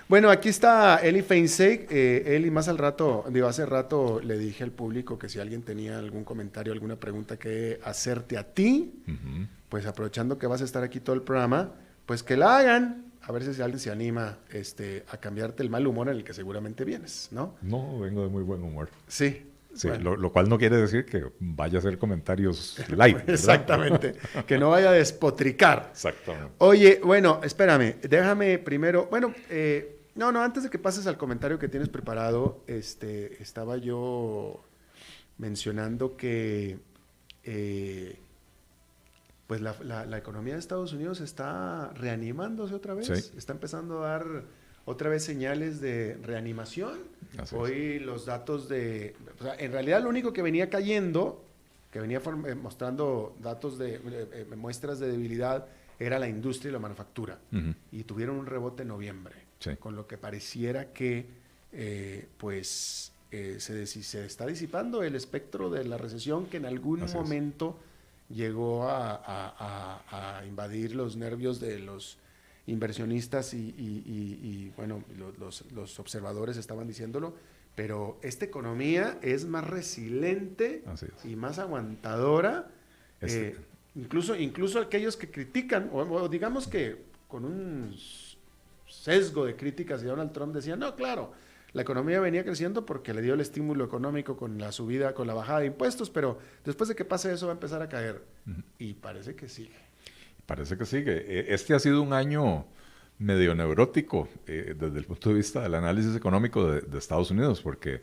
Bueno, aquí está Eli Feinstein. Eli, más al rato, digo, hace rato le dije al público que si alguien tenía algún comentario, alguna pregunta que hacerte a ti, Ujú. pues aprovechando que vas a estar aquí todo el programa, pues que la hagan. A ver si alguien se anima a cambiarte el mal humor en el que seguramente vienes, ¿no? No, vengo de muy buen humor. Sí, Sí, bueno. lo cual no quiere decir que vaya a hacer comentarios light, ¿verdad? Exactamente. Que no vaya a despotricar. Exactamente. Oye, bueno, espérame, déjame primero, bueno, no, antes de que pases al comentario que tienes preparado, estaba yo mencionando que, pues la economía de Estados Unidos está reanimándose otra Sí, vez, está empezando a dar otra vez señales de reanimación. así es. Hoy los datos o sea, en realidad lo único que venía cayendo, que venía mostrando datos muestras de debilidad, era la industria y la manufactura. Ujú. Y tuvieron un rebote en noviembre, Sí. con lo que pareciera que se está disipando el espectro de la recesión que en algún Así es. momento llegó a invadir los nervios de los inversionistas bueno, los observadores estaban diciéndolo, pero esta economía es más resiliente Así es. y más aguantadora. Este, Incluso aquellos que critican, o digamos que con un sesgo de críticas de Donald Trump decían, no, claro, la economía venía creciendo porque le dio el estímulo económico con la subida, con la bajada de impuestos, pero después de que pase eso va a empezar a caer. Ujú. Y parece que sigue. Parece que sigue. Este ha sido un año medio neurótico desde el punto de vista del análisis económico de Estados Unidos, porque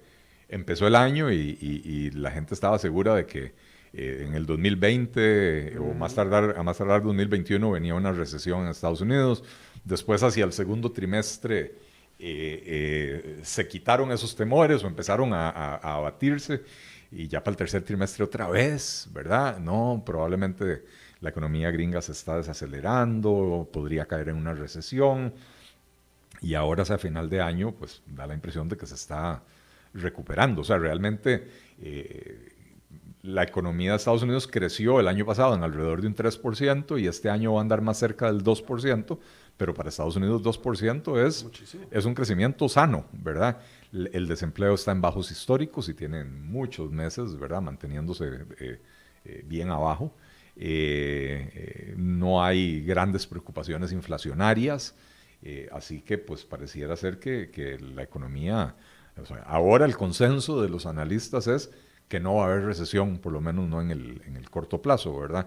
empezó el año y la gente estaba segura de que en el 2020 o a más tardar 2021 venía una recesión en Estados Unidos. Después, hacia el segundo trimestre, se quitaron esos temores o empezaron a abatirse, y ya para el tercer trimestre otra vez, ¿verdad? No, probablemente la economía gringa se está desacelerando, podría caer en una recesión, y ahora hacia final de año pues da la impresión de que se está recuperando. O sea, realmente la economía de Estados Unidos creció el año pasado en alrededor de un 3% y este año va a andar más cerca del 2%, pero para Estados Unidos 2% Muchísimo. es un crecimiento sano, ¿verdad? El desempleo está en bajos históricos y tienen muchos meses, ¿verdad?, manteniéndose bien abajo. No hay grandes preocupaciones inflacionarias, así que pues pareciera ser que la economía, o sea, ahora el consenso de los analistas es que no va a haber recesión, por lo menos no en el corto plazo, ¿verdad?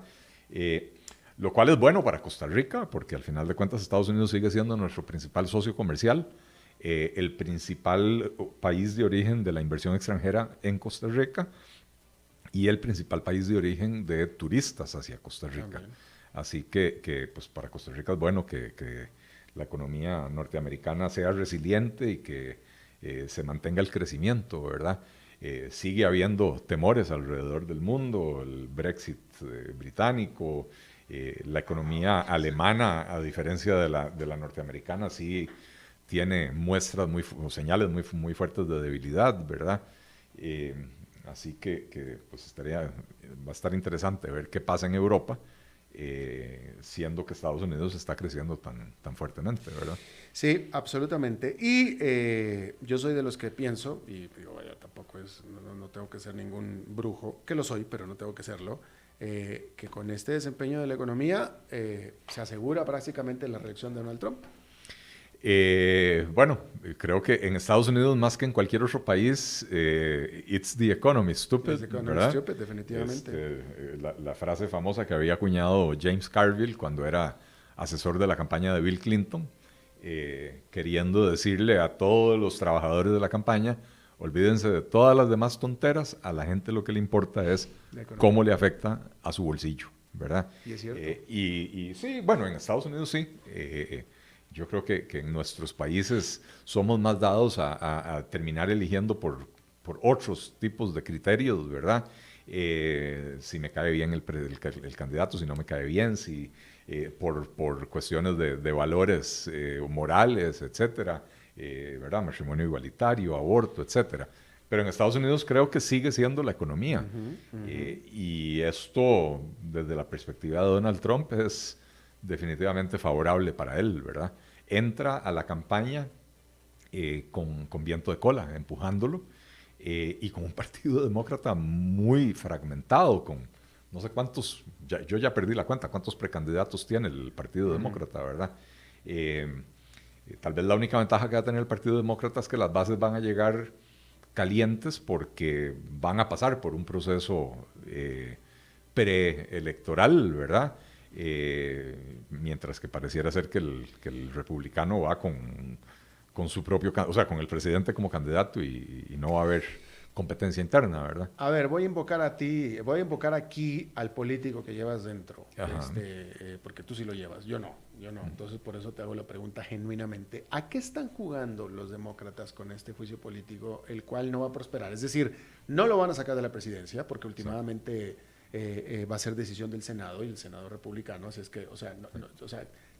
Lo cual es bueno para Costa Rica, porque al final de cuentas Estados Unidos sigue siendo nuestro principal socio comercial, el principal país de origen de la inversión extranjera en Costa Rica y el principal país de origen de turistas hacia Costa Rica. También. Así que pues para Costa Rica es bueno que la economía norteamericana sea resiliente y que se mantenga el crecimiento, ¿verdad? Sigue habiendo temores alrededor del mundo, el Brexit británico, la economía alemana, a diferencia de la norteamericana, sí tiene muestras o señales muy fuertes de debilidad, ¿verdad? Así que pues va a estar interesante ver qué pasa en Europa, siendo que Estados Unidos está creciendo tan fuertemente, ¿verdad? Sí, absolutamente. Y yo soy de los que pienso, y digo, vaya, tampoco no tengo que ser ningún brujo, que lo soy, pero no tengo que serlo, que con este desempeño de la economía se asegura prácticamente la reelección de Donald Trump. Bueno, creo que en Estados Unidos, más que en cualquier otro país, it's the economy, stupid, Es economy ¿verdad? stupid, definitivamente. La frase famosa que había acuñado James Carville cuando era asesor de la campaña de Bill Clinton, queriendo decirle a todos los trabajadores de la campaña, olvídense de todas las demás tonteras, a la gente lo que le importa es cómo le afecta a su bolsillo, ¿verdad? Y es cierto. Y sí, bueno, en Estados Unidos sí. Yo creo que en nuestros países somos más dados a terminar eligiendo por otros tipos de criterios, ¿verdad? Si me cae bien el candidato, si no me cae bien, si por cuestiones de valores morales, etcétera, ¿verdad? Matrimonio igualitario, aborto, etcétera. Pero en Estados Unidos creo que sigue siendo la economía. Y esto, desde la perspectiva de Donald Trump, es definitivamente favorable para él, ¿verdad? Entra a la campaña con viento de cola, empujándolo, y con un partido demócrata muy fragmentado, con no sé cuántos, yo ya perdí la cuenta, cuántos precandidatos tiene el Partido Demócrata, ¿verdad? Tal vez la única ventaja que va a tener el Partido Demócrata es que las bases van a llegar calientes porque van a pasar por un proceso preelectoral, ¿verdad? Mientras que pareciera ser que el republicano va con su propio, o sea, con el presidente como candidato y no va a haber competencia interna, ¿verdad? A ver, voy a invocar aquí al político que llevas dentro, porque tú sí lo llevas, yo no. Entonces por eso te hago la pregunta genuinamente, ¿a qué están jugando los demócratas con este juicio político, el cual no va a prosperar? Es decir, no lo van a sacar de la presidencia, porque últimamente va a ser decisión del Senado y el Senado republicano, así es que, o sea,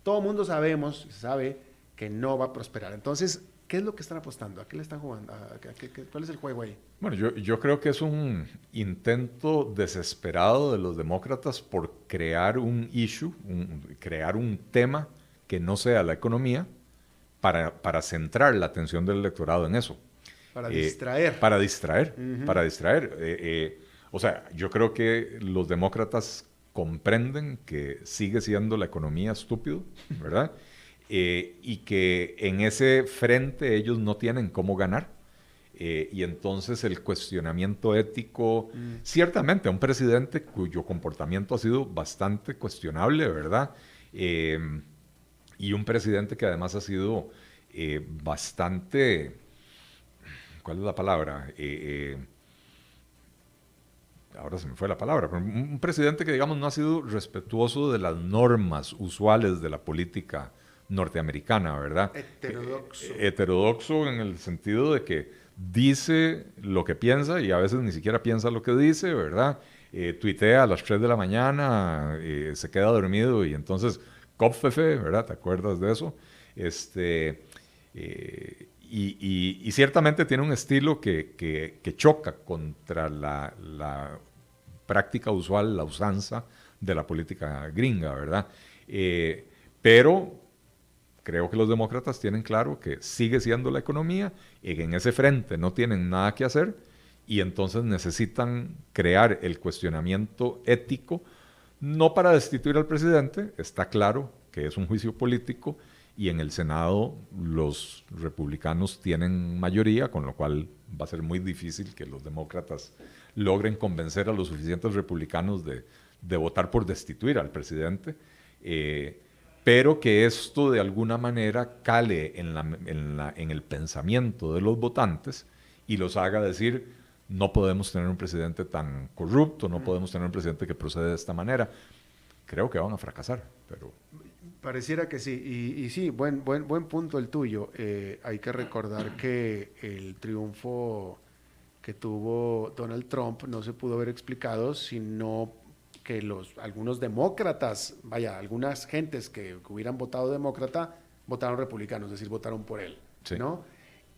todo el mundo sabe que no va a prosperar. Entonces, ¿qué es lo que están apostando? ¿A qué le están jugando? ¿Cuál es el juego ahí? Bueno, yo creo que es un intento desesperado de los demócratas por crear un issue, crear un tema que no sea la economía para centrar la atención del electorado en eso. Para distraer. Para distraer. O sea, yo creo que los demócratas comprenden que sigue siendo la economía estúpido, ¿verdad? Y que en ese frente ellos no tienen cómo ganar. Y entonces el cuestionamiento ético, ciertamente a un presidente cuyo comportamiento ha sido bastante cuestionable, ¿verdad? Y un presidente que además ha sido bastante, ¿cuál es la palabra? Ahora se me fue la palabra, pero un presidente que, digamos, no ha sido respetuoso de las normas usuales de la política norteamericana, ¿verdad? Heterodoxo. Heterodoxo en el sentido de que dice lo que piensa y a veces ni siquiera piensa lo que dice, ¿verdad? Tuitea a las 3 de la mañana, se queda dormido y entonces, Kopfefe, ¿verdad? ¿Te acuerdas de eso? Y ciertamente tiene un estilo que choca contra la práctica usual, la usanza de la política gringa, ¿verdad? Pero creo que los demócratas tienen claro que sigue siendo la economía y que en ese frente no tienen nada que hacer y entonces necesitan crear el cuestionamiento ético, no para destituir al presidente, está claro que es un juicio político y en el Senado los republicanos tienen mayoría, con lo cual va a ser muy difícil que los demócratas logren convencer a los suficientes republicanos de votar por destituir al presidente. Pero que esto de alguna manera cale en el pensamiento de los votantes y los haga decir, no podemos tener un presidente tan corrupto, no podemos tener un presidente que procede de esta manera. Creo que van a fracasar, pero... Pareciera que sí, y sí, buen punto el tuyo. Hay que recordar que el triunfo que tuvo Donald Trump no se pudo haber explicado sino que algunos demócratas, algunas gentes que hubieran votado demócrata, votaron republicano, es decir, votaron por él, sí. ¿No?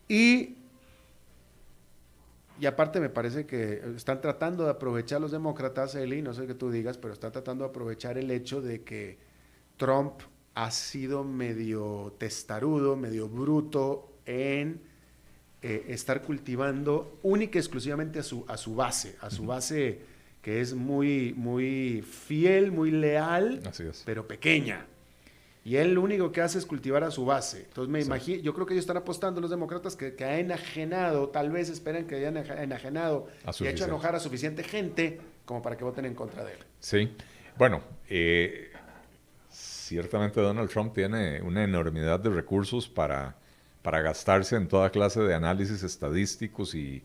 Y aparte me parece que están tratando de aprovechar los demócratas, Eli, no sé qué tú digas, pero están tratando de aprovechar el hecho de que Trump ha sido medio testarudo, medio bruto en estar cultivando única y exclusivamente a su base que es muy, muy fiel, muy leal, pero pequeña. Y él lo único que hace es cultivar a su base. Entonces imagino, yo creo que ellos están apostando, los demócratas, que ha enajenado, tal vez esperan que hayan enajenado y ha hecho enojar a suficiente gente como para que voten en contra de él. Sí, bueno, ciertamente Donald Trump tiene una enormidad de recursos para gastarse en toda clase de análisis estadísticos y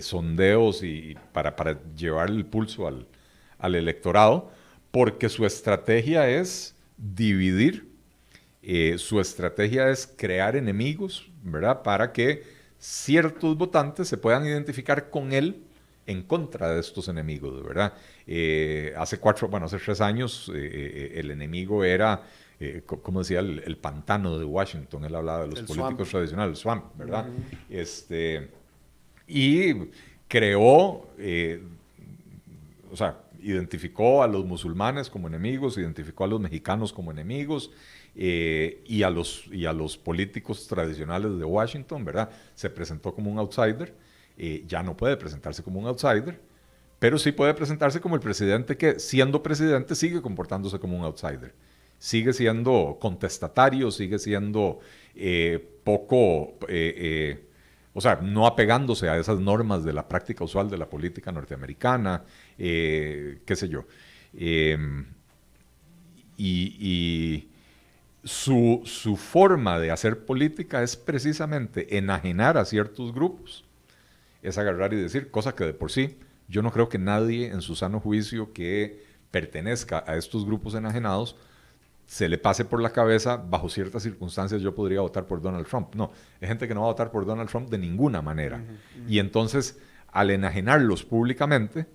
sondeos y para llevar el pulso al electorado, porque su estrategia es dividir, su estrategia es crear enemigos, ¿verdad? Para que ciertos votantes se puedan identificar con él en contra de estos enemigos, ¿verdad? Hace 3 años el enemigo era, como decía, el pantano de Washington. Él hablaba de los políticos tradicionales, el swamp, ¿verdad? Y creó, identificó a los musulmanes como enemigos, identificó a los mexicanos como enemigos y a los políticos tradicionales de Washington, ¿verdad? Se presentó como un outsider, ya no puede presentarse como un outsider, pero sí puede presentarse como el presidente que, siendo presidente, sigue comportándose como un outsider. Sigue siendo contestatario, sigue siendo o sea, no apegándose a esas normas de la práctica usual de la política norteamericana, qué sé yo. Y su forma de hacer política es precisamente enajenar a ciertos grupos, es agarrar y decir, cosa que de por sí, yo no creo que nadie en su sano juicio que pertenezca a estos grupos enajenados se le pase por la cabeza, bajo ciertas circunstancias yo podría votar por Donald Trump. No, hay gente que no va a votar por Donald Trump de ninguna manera. Y entonces, al enajenarlos públicamente,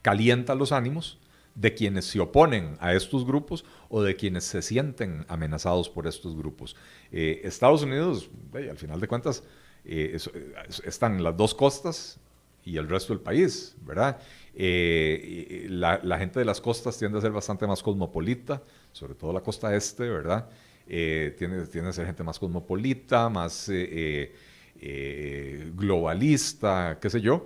calienta los ánimos de quienes se oponen a estos grupos o de quienes se sienten amenazados por estos grupos. Estados Unidos, al final de cuentas, están las dos costas y el resto del país, ¿verdad? La gente de las costas tiende a ser bastante más cosmopolita, sobre todo la costa este, ¿verdad? Tiende a ser gente más cosmopolita, más globalista, qué sé yo,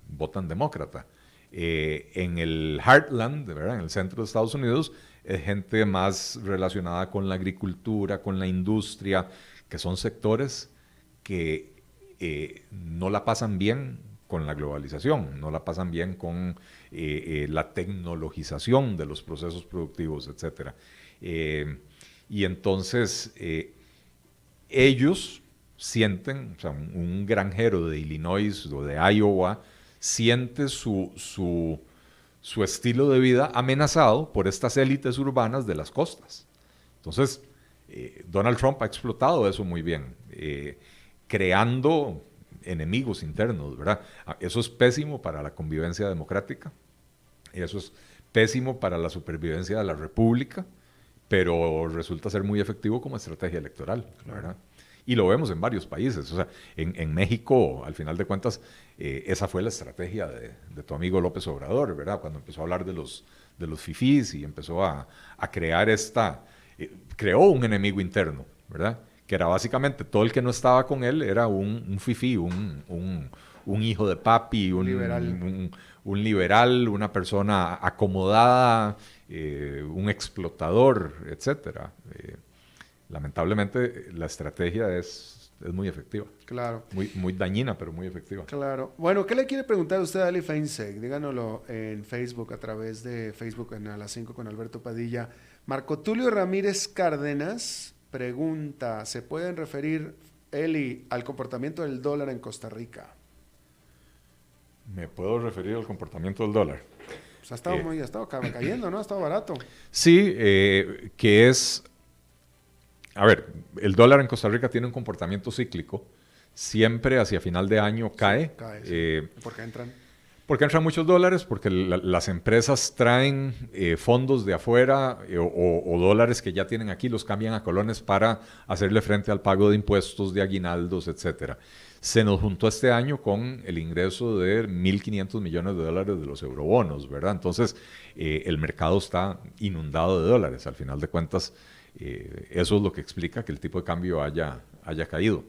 votan demócrata. En el Heartland, ¿verdad? En el centro de Estados Unidos, es gente más relacionada con la agricultura, con la industria, que son sectores que no la pasan bien con la globalización, no la pasan bien con la tecnologización de los procesos productivos, etc. Y entonces ellos sienten, o sea, un granjero de Illinois o de Iowa siente su estilo de vida amenazado por estas élites urbanas de las costas. Entonces, Donald Trump ha explotado eso muy bien, creando enemigos internos, ¿verdad? Eso es pésimo para la convivencia democrática, eso es pésimo para la supervivencia de la república, pero resulta ser muy efectivo como estrategia electoral, ¿verdad? Y lo vemos en varios países. O sea, en México, al final de cuentas, esa fue la estrategia de tu amigo López Obrador, ¿verdad? Cuando empezó a hablar de los fifís y empezó a crear creó un enemigo interno, ¿verdad? Que era básicamente todo el que no estaba con él era un fifí, un hijo de papi, un liberal, una persona acomodada, un explotador, etcétera. Lamentablemente la estrategia es muy efectiva. Claro. Muy dañina, pero muy efectiva. Claro. Bueno, ¿qué le quiere preguntar usted a Ali Feinseg? Díganoslo en Facebook, a través de Facebook en A las 5 con Alberto Padilla. Marco Tulio Ramírez Cárdenas pregunta, ¿se pueden referir, Eli, al comportamiento del dólar en Costa Rica? ¿Me puedo referir al comportamiento del dólar? Pues ha estado cayendo, ¿no? Ha estado barato. Sí, que es... A ver, el dólar en Costa Rica tiene un comportamiento cíclico. Siempre hacia final de año cae. Sí, cae, sí. ¿Por qué entran? Porque entran muchos dólares, porque las empresas traen fondos de afuera o dólares que ya tienen aquí, los cambian a colones para hacerle frente al pago de impuestos, de aguinaldos, etc. Se nos juntó este año con el ingreso de 1.500 millones de dólares de los eurobonos, ¿verdad? Entonces, el mercado está inundado de dólares. Al final de cuentas, eso es lo que explica que el tipo de cambio haya caído.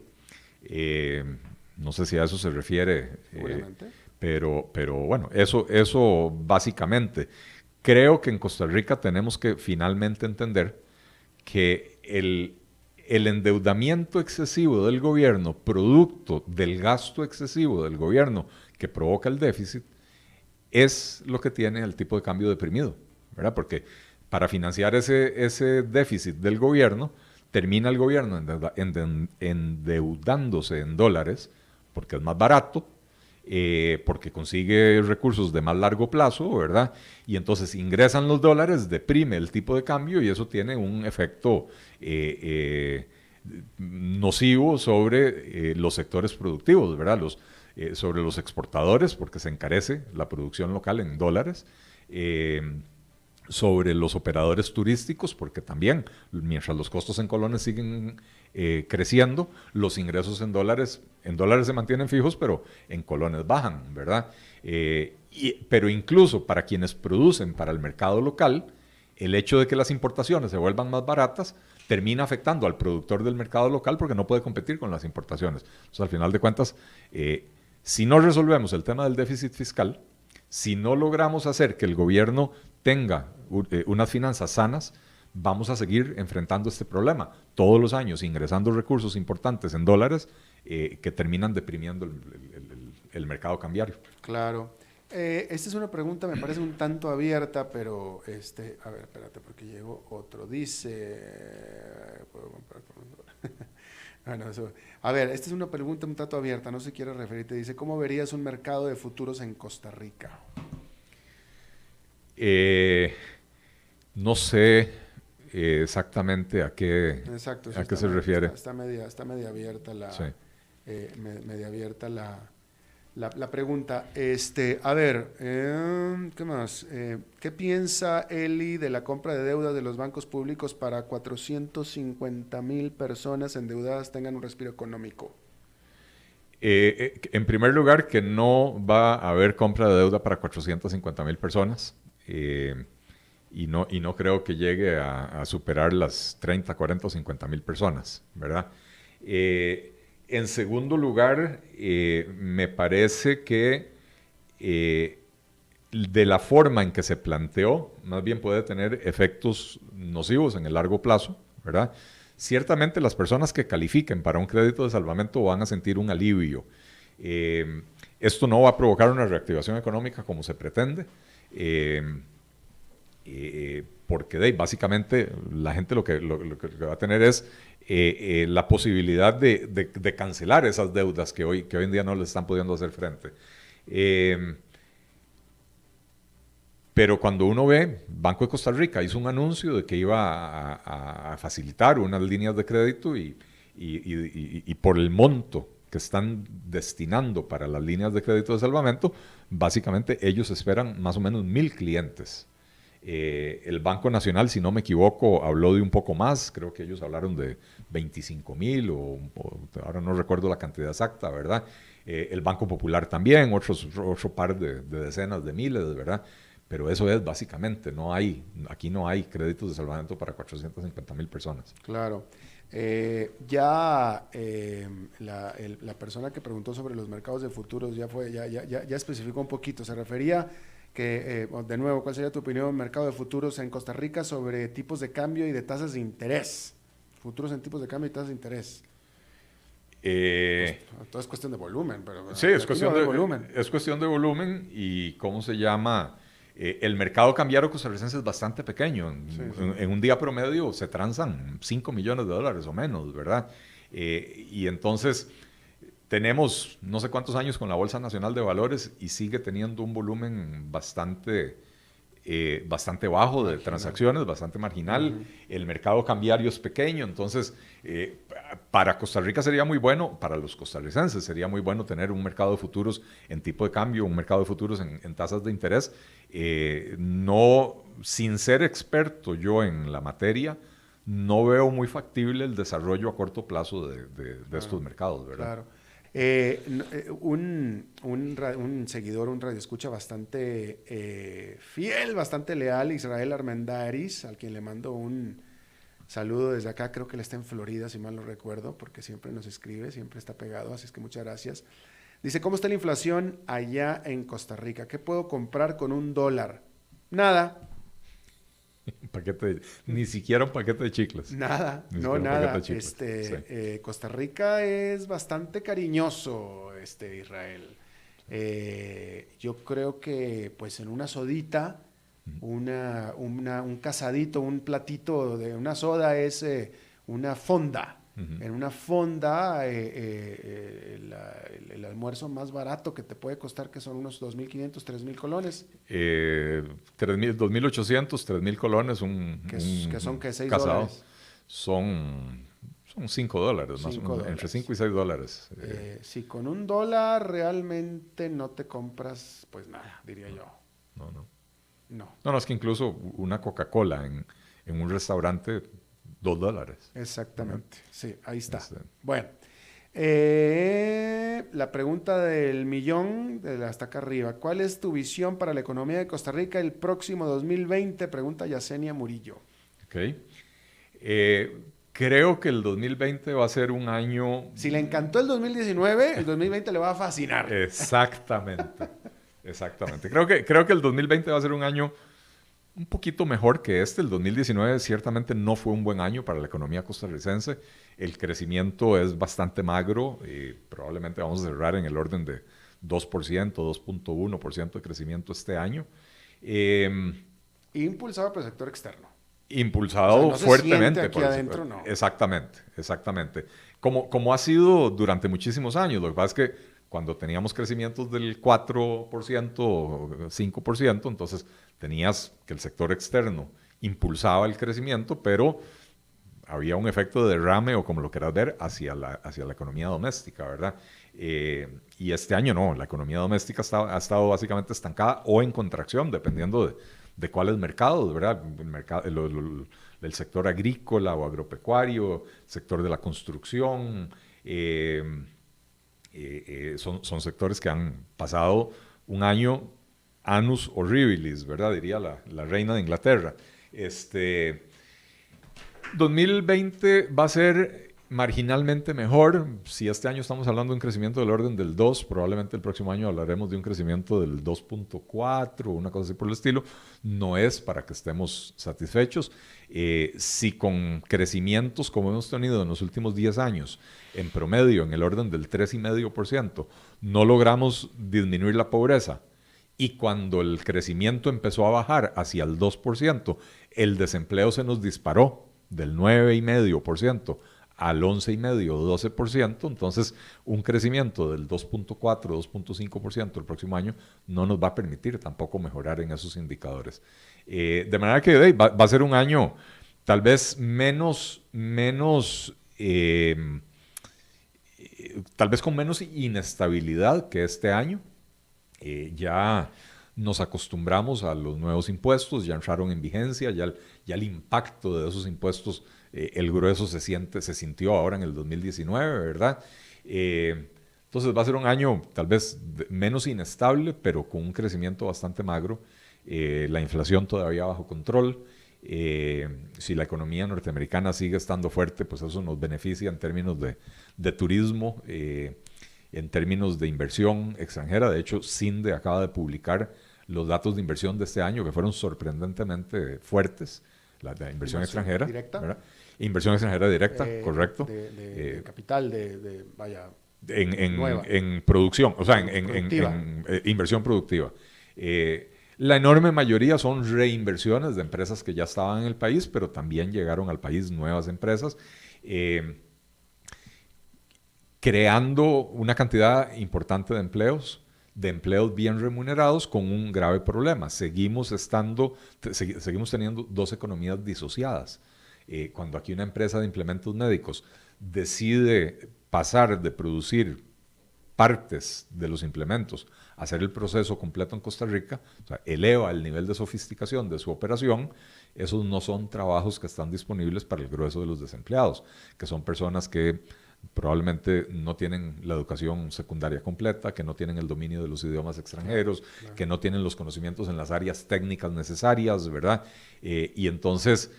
No sé si a eso se refiere. Pero bueno, eso básicamente. Creo que en Costa Rica tenemos que finalmente entender que el endeudamiento excesivo del gobierno, producto del gasto excesivo del gobierno que provoca el déficit, es lo que tiene el tipo de cambio deprimido, ¿verdad? Porque para financiar ese déficit del gobierno, termina el gobierno endeudándose en dólares, porque es más barato, porque consigue recursos de más largo plazo, ¿verdad? Y entonces ingresan los dólares, deprime el tipo de cambio y eso tiene un efecto nocivo sobre los sectores productivos, ¿verdad? Sobre los exportadores, porque se encarece la producción local en dólares, sobre los operadores turísticos, porque también, mientras los costos en colones siguen creciendo, los ingresos en dólares se mantienen fijos, pero en colones bajan, ¿verdad? Pero incluso para quienes producen para el mercado local, el hecho de que las importaciones se vuelvan más baratas termina afectando al productor del mercado local porque no puede competir con las importaciones. Entonces, al final de cuentas, si no resolvemos el tema del déficit fiscal, si no logramos hacer que el gobierno tenga unas finanzas sanas, vamos a seguir enfrentando este problema todos los años, ingresando recursos importantes en dólares que terminan deprimiendo el mercado cambiario. Claro. Esta es una pregunta, me parece un tanto abierta, pero a ver, espérate, porque llegó otro. Dice, ¿puedo comprar con un dólar? Bueno, a ver, esta es una pregunta un tanto abierta, no se quiere referirte. Dice, ¿cómo verías un mercado de futuros en Costa Rica? No sé exactamente a qué, Exacto, a qué se refiere. Está media abierta Sí. media abierta la pregunta. A ver, ¿qué más? ¿Qué piensa Eli de la compra de deuda de los bancos públicos para 450,000 personas endeudadas tengan un respiro económico? En primer lugar, que no va a haber compra de deuda para 450,000 personas. Y no creo que llegue a superar las 30, 40 o 50,000 personas, ¿verdad? En segundo lugar, me parece que de la forma en que se planteó, más bien puede tener efectos nocivos en el largo plazo, ¿verdad? Ciertamente las personas que califiquen para un crédito de salvamento van a sentir un alivio. Esto no va a provocar una reactivación económica como se pretende, porque básicamente la gente lo que va a tener es la posibilidad de cancelar esas deudas que hoy en día no les están pudiendo hacer frente. Pero cuando uno ve, Banco de Costa Rica hizo un anuncio de que iba a facilitar unas líneas de crédito y por el monto que están destinando para las líneas de crédito de salvamento, básicamente ellos esperan más o menos 1,000 clientes. El Banco Nacional, si no me equivoco, habló de un poco más, creo que ellos hablaron de 25,000 o ahora no recuerdo la cantidad exacta, ¿verdad? El Banco Popular también, otro par de decenas de miles, ¿verdad? Pero eso es básicamente, aquí no hay créditos de salvamento para 450,000 personas. Claro. La persona que preguntó sobre los mercados de futuros ya especificó un poquito, se refería que, de nuevo, ¿cuál sería tu opinión en mercado de futuros en Costa Rica sobre tipos de cambio y de tasas de interés? Futuros en tipos de cambio y tasas de interés. Pues, todo es cuestión de volumen, pero sí, es cuestión de volumen. Es cuestión de volumen y, ¿cómo se llama? El mercado cambiario costarricense es bastante pequeño. En un día promedio se transan 5 millones de dólares o menos, ¿verdad? Y entonces tenemos no sé cuántos años con la Bolsa Nacional de Valores y sigue teniendo un volumen bastante bajo de transacciones, bastante marginal. El mercado cambiario es pequeño, entonces para Costa Rica sería muy bueno, para los costarricenses sería muy bueno tener un mercado de futuros en tipo de cambio, un mercado de futuros en tasas de interés. No, sin ser experto yo en la materia, no veo muy factible el desarrollo a corto plazo de estos mercados, ¿verdad? Claro. Un seguidor, un radioescucha bastante fiel, bastante leal, Israel Armendaris, al quien le mando un saludo desde acá, creo que él está en Florida, si mal no recuerdo, porque siempre nos escribe, siempre está pegado, así es que muchas gracias. Dice, ¿cómo está la inflación allá en Costa Rica? ¿Qué puedo comprar con $1? Nada. Ni siquiera un paquete de chicles. Nada, no, nada. Costa Rica es bastante cariñoso, Israel. Yo creo que, pues, en una sodita, un casadito, un platito de una soda es una fonda. En una fonda, el almuerzo más barato que te puede costar, que son unos 2,500, 3,000 colones. 2,800, 3,000 colones, que son que $6. Son $5, más o menos, entre 5 y 6 dólares. Si con $1 realmente no te compras, pues nada, diría yo. No, es que incluso una Coca-Cola en un restaurante, $2. Exactamente, sí, ahí está. Bueno, La pregunta del millón, hasta acá arriba. ¿Cuál es tu visión para la economía de Costa Rica el próximo 2020? Pregunta Yesenia Murillo. Ok. Creo que el 2020 va a ser un año... Si le encantó el 2019, el 2020 le va a fascinar. Exactamente. Exactamente. Creo que el 2020 va a ser un año un poquito mejor que este. El 2019 ciertamente no fue un buen año para la economía costarricense. El crecimiento es bastante magro. Probablemente vamos a cerrar en el orden de 2%, 2.1% de crecimiento este año. Impulsado por el sector externo. Impulsado, o sea, no fuertemente. Se aquí adentro, no. Exactamente, exactamente. Como ha sido durante muchísimos años. Lo que pasa es que cuando teníamos crecimientos del 4%, 5%, entonces tenías que el sector externo impulsaba el crecimiento, pero había un efecto de derrame, o como lo quieras ver, hacia la economía doméstica, ¿verdad? Y este año no, la economía doméstica ha estado básicamente estancada o en contracción, dependiendo de cuáles mercados, ¿verdad? El sector agrícola o agropecuario, sector de la construcción, son sectores que han pasado un año annus horribilis, ¿verdad? Diría la reina de Inglaterra. 2020 va a ser marginalmente mejor. Si este año estamos hablando de un crecimiento del orden del 2, probablemente el próximo año hablaremos de un crecimiento del 2.4, una cosa así por el estilo. No es para que estemos satisfechos. Si con crecimientos como hemos tenido en los últimos 10 años, en promedio en el orden del 3,5%, no logramos disminuir la pobreza, y cuando el crecimiento empezó a bajar hacia el 2%, el desempleo se nos disparó del 9,5% al 11,5%, 12%, entonces un crecimiento del 2.4, 2.5% el próximo año no nos va a permitir tampoco mejorar en esos indicadores. De manera que va a ser un año tal vez tal vez con menos inestabilidad que este año. Ya nos acostumbramos a los nuevos impuestos, ya entraron en vigencia, ya el impacto de esos impuestos, el grueso se sintió ahora en el 2019, ¿verdad? Entonces va a ser un año tal vez menos inestable, pero con un crecimiento bastante magro. La inflación todavía bajo control. Si la economía norteamericana sigue estando fuerte, pues eso nos beneficia en términos de turismo, en términos de inversión extranjera. De hecho, CINDE acaba de publicar los datos de inversión de este año, que fueron sorprendentemente fuertes, la de inversión extranjera. ¿Directa? ¿Verdad? Inversión extranjera directa, correcto. De capital, vaya... En producción, o sea, en inversión productiva. La enorme mayoría son reinversiones de empresas que ya estaban en el país, pero también llegaron al país nuevas empresas, creando una cantidad importante de empleos bien remunerados, con un grave problema. Seguimos teniendo dos economías disociadas. Cuando aquí una empresa de implementos médicos decide pasar de producir partes de los implementos a hacer el proceso completo en Costa Rica, o sea, eleva el nivel de sofisticación de su operación, esos no son trabajos que están disponibles para el grueso de los desempleados, que son personas que probablemente no tienen la educación secundaria completa, que no tienen el dominio de los idiomas extranjeros, claro, que no tienen los conocimientos en las áreas técnicas necesarias, ¿verdad? Y entonces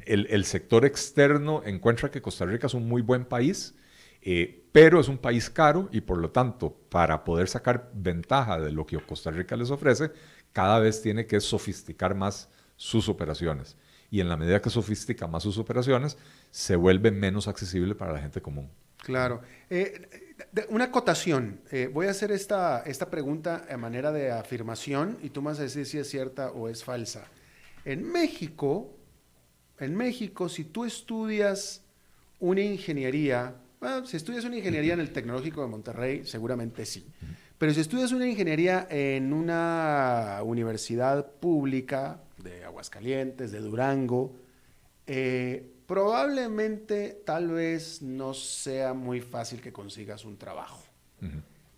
el sector externo encuentra que Costa Rica es un muy buen país, pero es un país caro, y por lo tanto, para poder sacar ventaja de lo que Costa Rica les ofrece, cada vez tiene que sofisticar más sus operaciones. Y en la medida que sofistica más sus operaciones, se vuelve menos accesible para la gente común. Claro. Una acotación. Voy a hacer esta pregunta a manera de afirmación, y tú me vas a decir si es cierta o es falsa. En México, si tú estudias una ingeniería, bueno, si estudias una ingeniería en el Tecnológico de Monterrey, seguramente sí. Pero si estudias una ingeniería en una universidad pública de Aguascalientes, de Durango, probablemente, tal vez, no sea muy fácil que consigas un trabajo.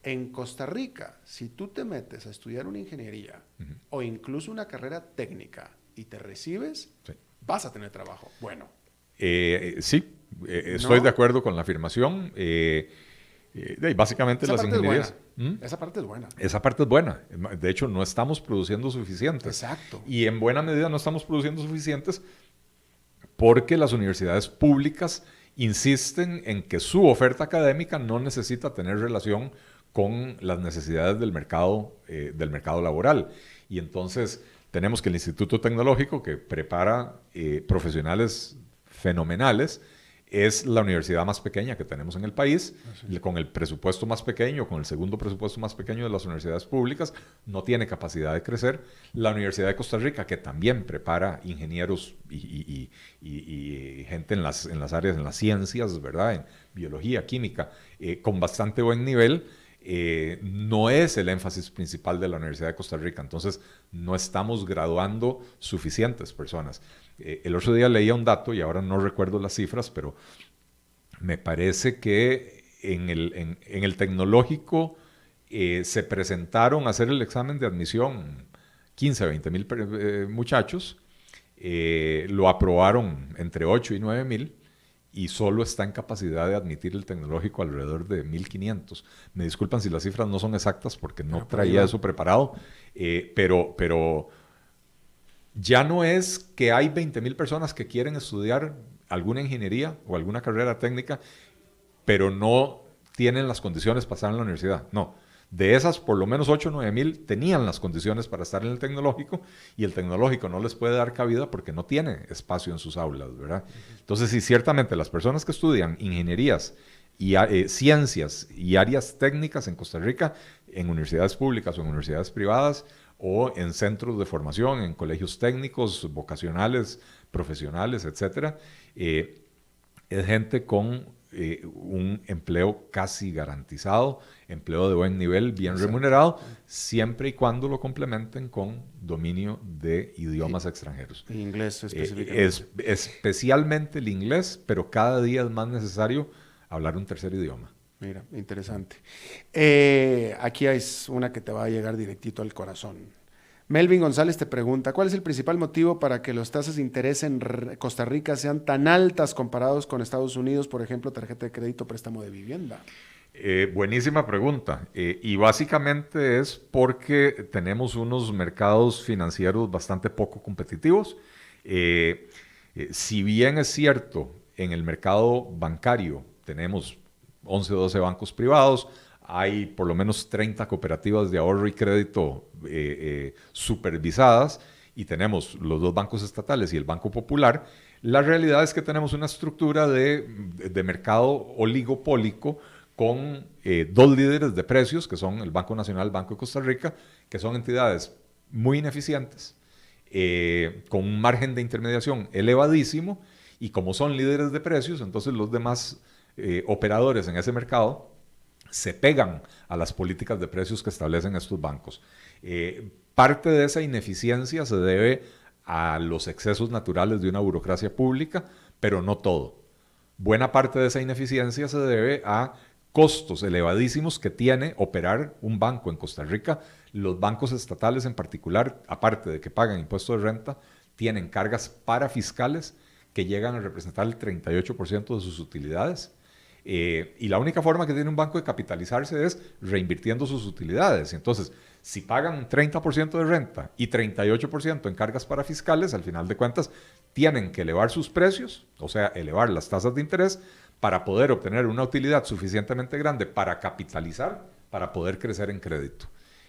En Costa Rica, si tú te metes a estudiar una ingeniería o incluso una carrera técnica y te recibes, sí, vas a tener trabajo. Bueno. Sí, Estoy de acuerdo con la afirmación. Básicamente las ingenierías... Esa parte es buena. Esa parte es buena. De hecho, no estamos produciendo suficientes. Exacto. Y en buena medida no estamos produciendo suficientes porque las universidades públicas insisten en que su oferta académica no necesita tener relación con las necesidades del mercado laboral. Y entonces tenemos que el Instituto Tecnológico, que prepara profesionales fenomenales, es la universidad más pequeña que tenemos en el país, con el presupuesto más pequeño, con el segundo presupuesto más pequeño de las universidades públicas, no tiene capacidad de crecer. La Universidad de Costa Rica, que también prepara ingenieros y gente en las áreas, en las ciencias, ¿verdad? En biología, química, con bastante buen nivel, no es el énfasis principal de la Universidad de Costa Rica. Entonces, no estamos graduando suficientes personas. El otro día leía un dato, y ahora no recuerdo las cifras, pero me parece que en el tecnológico se presentaron a hacer el examen de admisión 15 a 20 mil muchachos, lo aprobaron entre 8 y 9 mil, y solo está en capacidad de admitir el tecnológico alrededor de 1,500. Me disculpan si las cifras no son exactas porque no traía eso preparado, pero ya no es que hay 20,000 personas que quieren estudiar alguna ingeniería o alguna carrera técnica, pero no tienen las condiciones para estar en la universidad. No. De esas, por lo menos 8 o 9,000 tenían las condiciones para estar en el tecnológico, y el tecnológico no les puede dar cabida porque no tiene espacio en sus aulas, ¿verdad? Entonces, sí, ciertamente las personas que estudian ingenierías y ciencias y áreas técnicas en Costa Rica, en universidades públicas o en universidades privadas, o en centros de formación, en colegios técnicos, vocacionales, profesionales, etcétera, es gente con un empleo casi garantizado, empleo de buen nivel, bien remunerado, siempre y cuando lo complementen con dominio de idiomas extranjeros. Inglés específicamente. Especialmente el inglés, pero cada día es más necesario hablar un tercer idioma. Mira, interesante. Aquí hay una que te va a llegar directito al corazón. Melvin González te pregunta, ¿cuál es el principal motivo para que las tasas de interés en Costa Rica sean tan altas comparados con Estados Unidos, por ejemplo, tarjeta de crédito, préstamo de vivienda? Buenísima pregunta. Y básicamente es porque tenemos unos mercados financieros bastante poco competitivos. Si bien es cierto, en el mercado bancario tenemos 11 o 12 bancos privados, hay por lo menos 30 cooperativas de ahorro y crédito supervisadas, y tenemos los 2 bancos estatales y el Banco Popular. La realidad es que tenemos una estructura de mercado oligopólico con 2 líderes de precios, que son el Banco Nacional, el Banco de Costa Rica, que son entidades muy ineficientes, con un margen de intermediación elevadísimo, y como son líderes de precios, entonces los demás operadores en ese mercado se pegan a las políticas de precios que establecen estos bancos. Parte de esa ineficiencia se debe a los excesos naturales de una burocracia pública, pero no todo. Buena parte de esa ineficiencia se debe a costos elevadísimos que tiene operar un banco en Costa Rica. Los bancos estatales en particular, aparte de que pagan impuestos de renta, tienen cargas parafiscales que llegan a representar el 38% de sus utilidades. Y la única forma que tiene un banco de capitalizarse es reinvirtiendo sus utilidades. Entonces, si pagan 30% de renta y 38% en cargas parafiscales, al final de cuentas tienen que elevar sus precios, o sea, elevar las tasas de interés para poder obtener una utilidad suficientemente grande para capitalizar, para poder crecer en crédito.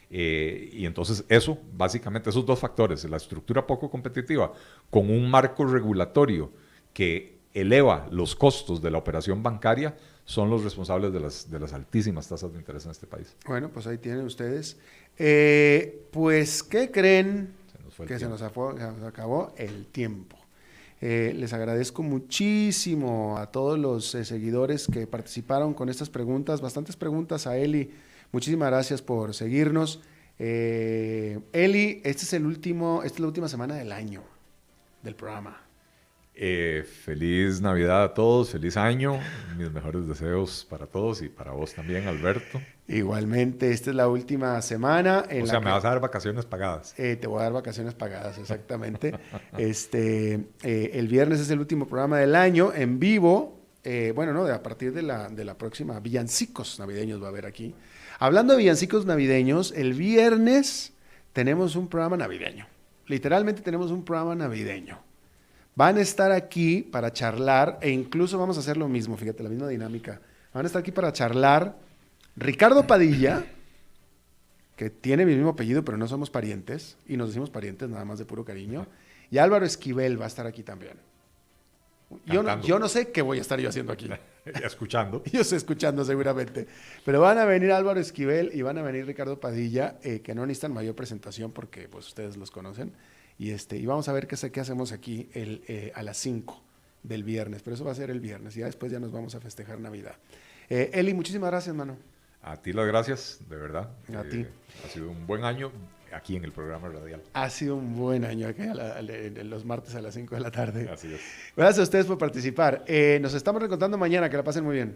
Y entonces eso, básicamente, esos 2 factores, la estructura poco competitiva con un marco regulatorio que eleva los costos de la operación bancaria, son los responsables de las altísimas tasas de interés en este país. Bueno, pues ahí tienen ustedes. Pues, ¿qué creen? Se nos acabó el tiempo. Les agradezco muchísimo a todos los seguidores que participaron con estas preguntas, bastantes preguntas a Eli. Muchísimas gracias por seguirnos. Eli, esta es la última semana del año del programa. Feliz Navidad a todos, feliz año, mis mejores deseos para todos y para vos también, Alberto. Igualmente, esta es la última semana. Me vas a dar vacaciones pagadas. Te voy a dar vacaciones pagadas, exactamente. El viernes es el último programa del año en vivo bueno, no, a partir de la próxima, villancicos navideños va a haber aquí. Hablando de villancicos navideños, el viernes tenemos un programa navideño. Literalmente tenemos un programa navideño. Van a estar aquí para charlar e incluso vamos a hacer lo mismo, fíjate, la misma dinámica. Van a estar aquí para charlar Ricardo Padilla, que tiene mi mismo apellido, pero no somos parientes, y nos decimos parientes nada más de puro cariño, y Álvaro Esquivel va a estar aquí también. Yo no sé qué voy a estar yo haciendo aquí. Escuchando. Yo estoy escuchando seguramente. Pero van a venir Álvaro Esquivel y van a venir Ricardo Padilla, que no necesitan mayor presentación porque pues ustedes los conocen. Y vamos a ver qué hacemos aquí a las 5 del viernes. Pero eso va a ser el viernes. Y ya después ya nos vamos a festejar Navidad. Eli, muchísimas gracias, mano. A ti las gracias, de verdad. A ti. Ha sido un buen año aquí en el programa radial. Ha sido un buen año aquí los martes a las 5 de la tarde. Así es. Gracias a ustedes por participar. Nos estamos reencontrando mañana. Que la pasen muy bien.